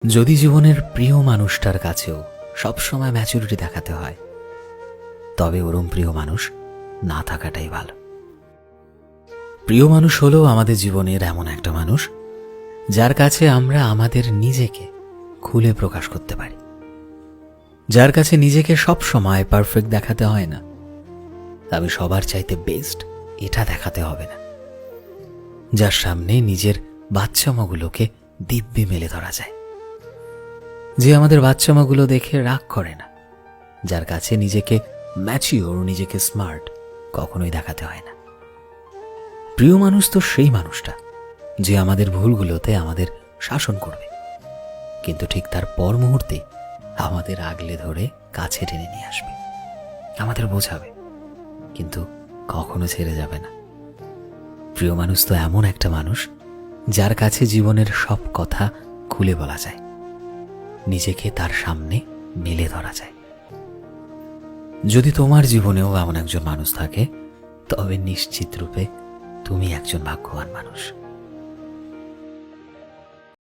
যদি জীবনের প্রিয় মানুষটার কাছেও সবসময় ম্যাচুরিটি দেখাতে হয়, তবে ওরম প্রিয় মানুষ না থাকাটাই ভালো। প্রিয় মানুষ হলো আমাদের জীবনের এমন একটা মানুষ যার কাছে আমরা আমাদের নিজেকে খুলে প্রকাশ করতে পারি, যার কাছে নিজেকে সব সময় পারফেক্ট দেখাতে হয় না, তবে সবার চাইতে বেস্ট এটা দেখাতে হবে না, যার সামনে নিজের বাচ্চামাগুলোকে দিব্যি মেলে ধরা যায়, যে আমাদের বাচ্চামাগুলো দেখে রাগ করে না, যার কাছে নিজেকে ম্যাচিওর, নিজেকে স্মার্ট কখনোই দেখাতে হয় না। প্রিয় মানুষ তো সেই মানুষটা যে আমাদের ভুলগুলোতে আমাদের শাসন করবে, কিন্তু ঠিক তার পর মুহূর্তে আমাদের আগলে ধরে কাছে টেনে নিয়ে আসবে, আমাদের বোঝাবে, কিন্তু কখনো ছেড়ে যাবে না। প্রিয় মানুষ তো এমন একটা মানুষ যার কাছে জীবনের সব কথা খুলে বলা যায়, নিজেকে তার সামনে মেলে ধরা যায়। যদি তোমার জীবনেও এমন একজন মানুষ থাকে, তবে নিশ্চিত রূপে তুমি একজন ভাগ্যবান মানুষ।